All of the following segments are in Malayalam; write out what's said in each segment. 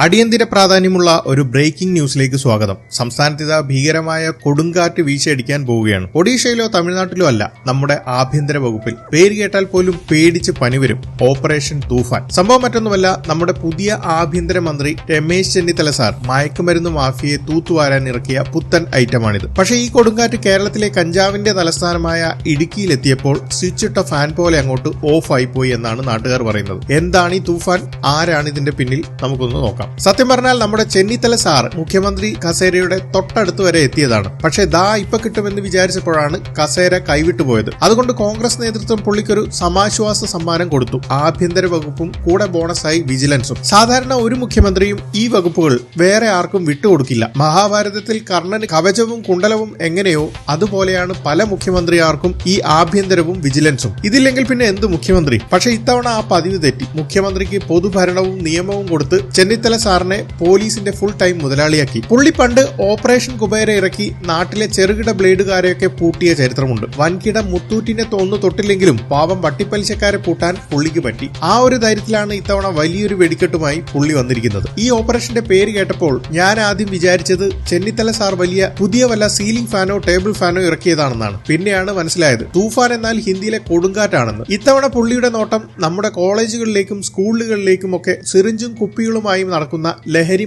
അടിയന്തര പ്രാധാന്യമുള്ള ഒരു ബ്രേക്കിംഗ് ന്യൂസിലേക്ക് സ്വാഗതം. സംസ്ഥാനത്ത് ഭീകരമായ കൊടുങ്കാറ്റ് വീശിയടിക്കാൻ പോവുകയാണ്. ഒഡീഷയിലോ തമിഴ്നാട്ടിലോ അല്ല, നമ്മുടെ ആഭ്യന്തര വകുപ്പിൽ. പേര് കേട്ടാൽ പോലും പേടിച്ച് പനിവരും. ഓപ്പറേഷൻ തൂഫാൻ. സംഭവം മറ്റൊന്നുമല്ല, നമ്മുടെ പുതിയ ആഭ്യന്തരമന്ത്രി രമേശ് ചെന്നിത്തല സാർ മയക്കുമരുന്ന് മാഫിയയെ തൂത്തുവാരാൻ ഇറക്കിയ പുത്തൻ ഐറ്റമാണിത്. പക്ഷേ ഈ കൊടുങ്കാറ്റ് കേരളത്തിലെ കഞ്ചാവിന്റെ തലസ്ഥാനമായ ഇടുക്കിയിലെത്തിയപ്പോൾ സ്വിച്ചിട്ട ഫാൻ പോലെ അങ്ങോട്ട് ഓഫ് ആയിപ്പോയി എന്നാണ് നാട്ടുകാർ പറയുന്നത്. എന്താണ് ഈ തൂഫാൻ? ആരാണ് ഇതിന്റെ പിന്നിൽ? നമുക്കൊന്ന് നോക്കാം. സത്യം പറഞ്ഞാൽ നമ്മുടെ ചെന്നിത്തല സാർ മുഖ്യമന്ത്രി കസേരയുടെ തൊട്ടടുത്ത് വരെ എത്തിയതാണ്. പക്ഷേ ഇപ്പൊ കിട്ടുമെന്ന് വിചാരിച്ചപ്പോഴാണ് കസേര കൈവിട്ടുപോയത്. അതുകൊണ്ട് കോൺഗ്രസ് നേതൃത്വം പുള്ളിക്കൊരു സമാശ്വാസ സമ്മാനം കൊടുത്തു. ആഭ്യന്തര വകുപ്പും കൂടെ ബോണസായി വിജിലൻസും. സാധാരണ ഒരു മുഖ്യമന്ത്രിയും ഈ വകുപ്പുകൾ വേറെ ആർക്കും വിട്ടുകൊടുക്കില്ല. മഹാഭാരതത്തിൽ കർണന് കവചവും കുണ്ടലവും എങ്ങനെയോ അതുപോലെയാണ് പല മുഖ്യമന്ത്രിമാർക്കും ഈ ആഭ്യന്തരവും വിജിലൻസും. ഇതില്ലെങ്കിൽ പിന്നെ എന്ത് മുഖ്യമന്ത്രി? പക്ഷെ ഇത്തവണ ആ പതിവ് തെറ്റി. മുഖ്യമന്ത്രിക്ക് പൊതുഭരണവും നിയമവും കൊടുത്ത് ചെന്നിത്തല സാറിനെ പോലീസിന്റെ ഫുൾ ടൈം മുതലാളിയാക്കി. പുള്ളി പണ്ട് ഓപ്പറേഷൻ കുബേര ഇറക്കി നാട്ടിലെ ചെറുകിട ബ്ലേഡുകാരെയൊക്കെ പൂട്ടിയ ചരിത്രമുണ്ട്. വൻകിട മുത്തൂറ്റിനെ തൊട്ടില്ലെങ്കിലും പാവം വട്ടിപ്പലിശക്കാരെ പൂട്ടാൻ പുള്ളിക്ക് പറ്റി. ആ ഒരു ധൈര്യത്തിലാണ് ഇത്തവണ വലിയൊരു വെടിക്കെട്ടുമായി പുള്ളി വന്നിരിക്കുന്നത്. ഈ ഓപ്പറേഷന്റെ പേര് കേട്ടപ്പോൾ ഞാൻ ആദ്യം വിചാരിച്ചത് ചെന്നിത്തല സാർ പുതിയ വല്ല സീലിംഗ് ഫാനോ ടേബിൾ ഫാനോ ഇറക്കിയതാണെന്നാണ്. പിന്നെയാണ് മനസ്സിലായത് തൂഫാൻ എന്നാൽ ഹിന്ദിയിലെ കൊടുങ്കാറ്റാണെന്ന്. ഇത്തവണ പുള്ളിയുടെ നോട്ടം നമ്മുടെ കോളേജുകളിലേക്കും സ്കൂളുകളിലേക്കും ഒക്കെ സിറിഞ്ചും കുപ്പികളുമായും നടക്കുന്ന ലഹരി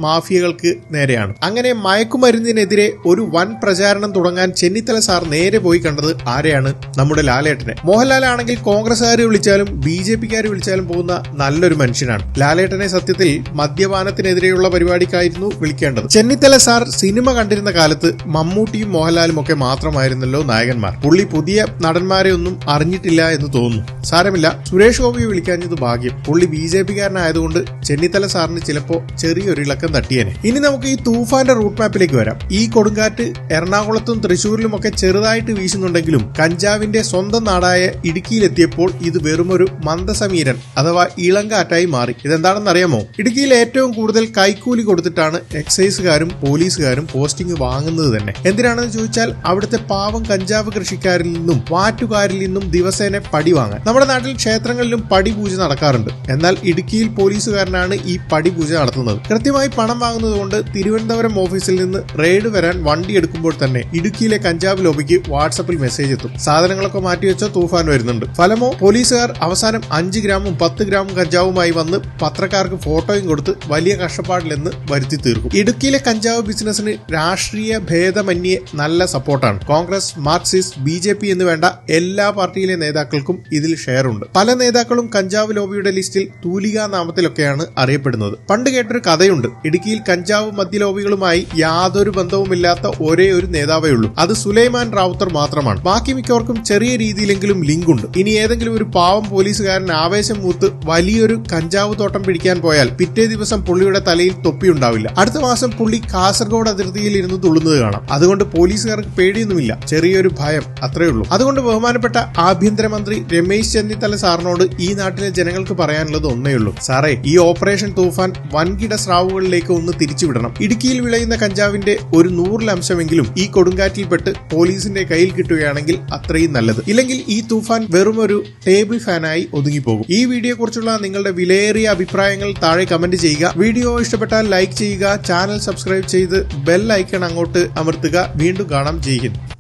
മാഫിയകൾക്ക് നേരെയാണ്. അങ്ങനെ മയക്കുമരുന്നിനെതിരെ ഒരു വൻ പ്രചാരണം തുടങ്ങാൻ ചെന്നിത്തല സാർ നേരെ പോയി കണ്ടത് ആരെയാണ്? നമ്മുടെ ലാലേട്ടനെ. മോഹൻലാൽ ആണെങ്കിൽ കോൺഗ്രസ്സുകാർ വിളിച്ചാലും BJPക്കാർ വിളിച്ചാലും പോകുന്ന നല്ലൊരു മനുഷ്യനാണ്. ലാലേട്ടനെ സത്യത്തിൽ മദ്യപാനത്തിനെതിരെയുള്ള പരിപാടിക്കായിരുന്നു വിളിക്കേണ്ടത്. ചെന്നിത്തല സാർ സിനിമ കണ്ടിരുന്ന കാലത്ത് മമ്മൂട്ടിയും മോഹൻലാലും ഒക്കെ മാത്രമായിരുന്നല്ലോ നായകന്മാർ. പുള്ളി പുതിയ നടന്മാരെ ഒന്നും അറിഞ്ഞിട്ടില്ല എന്ന് തോന്നുന്നു. സാരമില്ല, സുരേഷ് ഗോപിയെ വിളിക്കാഞ്ഞത് ഭാഗ്യം. പുള്ളി BJPക്കാരനായതുകൊണ്ട് ചെന്നിത്തല സാറിന് ചിലപ്പോ ചെറിയൊരു ഇളക്കം തട്ടിയേനെ. ഇനി നമുക്ക് ഈ തൂഫാന്റെ റൂട്ട് മാപ്പിലേക്ക് വരാം. ഈ കൊടുങ്കാറ്റ് എറണാകുളത്തും തൃശ്ശൂരിലും ഒക്കെ ചെറുതായിട്ട് വീശുന്നുണ്ടെങ്കിലും കഞ്ചാവിന്റെ സ്വന്തം നാടായ ഇടുക്കിയിലെത്തിയപ്പോൾ ഇത് വെറുമൊരു മന്ദസമീരൻ അഥവാ ഇളങ്കാറ്റായി മാറി. ഇതെന്താണെന്ന് അറിയാമോ? ഇടുക്കിയിൽ ഏറ്റവും കൂടുതൽ കൈക്കൂലി കൊടുത്തിട്ടാണ് എക്സൈസുകാരും പോലീസുകാരും പോസ്റ്റിംഗ് വാങ്ങുന്നത് തന്നെ. എന്തിനാണെന്ന് ചോദിച്ചാൽ അവിടുത്തെ പാവം കഞ്ചാവ് കൃഷിക്കാരിൽ നിന്നും വാറ്റുകാരിൽ നിന്നും ദിവസേന പടി വാങ്ങാൻ. നമ്മുടെ നാട്ടിൽ ക്ഷേത്രങ്ങളിലും പടിപൂജ നടക്കാറുണ്ട്. എന്നാൽ ഇടുക്കിയിൽ പോലീസുകാരനാണ് ഈ പടിപൂജ നടത്തുന്നത്. കൃത്യമായി പണം വാങ്ങുന്നത് കൊണ്ട് തിരുവനന്തപുരം ഓഫീസിൽ നിന്ന് റെയ്ഡ് വരാൻ വണ്ടി എടുക്കുമ്പോൾ തന്നെ ഇടുക്കിയിലെ കഞ്ചാവ് ലോബിക്ക് വാട്സപ്പിൽ മെസ്സേജ് എത്തും. സാധനങ്ങളൊക്കെ മാറ്റിവെച്ച തൂഫാൻ വരുന്നുണ്ട്. ഫലമോ പോലീസുകാർ അവസാനം 5 ഗ്രാമും 10 ഗ്രാമും കഞ്ചാവുമായി വന്ന് പത്രക്കാർക്ക് ഫോട്ടോയും കൊടുത്ത് വലിയ കഷ്ടപ്പാടിലെന്ന് വരുത്തി തീർക്കും. ഇടുക്കിയിലെ കഞ്ചാവ് ബിസിനസിന് രാഷ്ട്രീയ ഭേദമന്യേ നല്ല സപ്പോർട്ടാണ്. കോൺഗ്രസ്, മാർക്സിസ്റ്റ്, BJP എന്ന് വേണ്ട എല്ലാ പാർട്ടിയിലെ നേതാക്കൾക്കും ഇതിൽ ഷെയർ ഉണ്ട്. പല നേതാക്കളും കഞ്ചാവ് ലോബിയുടെ ലിസ്റ്റിൽ തൂലികാ നാമത്തിലൊക്കെയാണ് അറിയപ്പെടുന്നത്. പണ്ട് കേട്ടൊരു കഥയുണ്ട്. ഇടുക്കിയിൽ കഞ്ചാവ് മദ്യലോബികളുമായി യാതൊരു ബന്ധവുമില്ലാത്ത ഒരേ ഒരു നേതാവേ ഉള്ളൂ. അത് സുലൈമാൻ റാവുത്തർ മാത്രമാണ്. ബാക്കി മിക്കവർക്കും ചെറിയ രീതിയിലെങ്കിലും ലിങ്ക് ഉണ്ട്. ഇനി ഏതെങ്കിലും ഒരു പാവം പോലീസുകാരൻ ആവേശം മൂത്ത് വലിയൊരു കഞ്ചാവ് തോട്ടം പിടിക്കാൻ പോയാൽ പിറ്റേ ദിവസം പുള്ളിയുടെ തലയിൽ തൊപ്പിയുണ്ടാവില്ല. അടുത്ത മാസം പുള്ളി കാസർഗോഡ് അതിർത്തിയിൽ ഇരുന്ന് തുള്ളുന്നത് കാണാം. അതുകൊണ്ട് പോലീസുകാർക്ക് പേടിയൊന്നുമില്ല, ചെറിയൊരു ഭയം, അത്രേ ഉള്ളൂ. അതുകൊണ്ട് ബഹുമാനപ്പെട്ട ആഭ്യന്തരമന്ത്രി രമേശ് ചെന്നിത്തല സാറിനോട് ഈ നാട്ടിലെ ജനങ്ങൾക്ക് പറയാനുള്ളത് ഒന്നേ ഉള്ളൂ. സാറേ, ഈ ഓപ്പറേഷൻ തൂഫാൻ വൻകിട സ്രാവുകളിലേക്ക് ഒന്ന് തിരിച്ചുവിടണം. ഇടുക്കിയിൽ വിളയുന്ന കഞ്ചാവിന്റെ ഒരു 100% ഈ കൊടുങ്കാറ്റിൽപ്പെട്ട് പോലീസിന്റെ കയ്യിൽ കിട്ടുകയാണെങ്കിൽ അത്രയും നല്ലത്. ഇല്ലെങ്കിൽ ഈ തൂഫാൻ വെറുമൊരു ടേബിൾ ഫാനായി ഒതുങ്ങിപ്പോകും. ഈ വീഡിയോ കുറിച്ചുള്ള നിങ്ങളുടെ വിലയേറിയ അഭിപ്രായങ്ങൾ താഴെ കമന്റ് ചെയ്യുക. വീഡിയോ ഇഷ്ടപ്പെട്ടാൽ ലൈക്ക് ചെയ്യുക. ചാനൽ സബ്സ്ക്രൈബ് ചെയ്ത് ബെൽ ഐക്കൺ അങ്ങോട്ട് അമർത്തുക. വീണ്ടും കാണാം. ജയ് ഹിന്ദ്.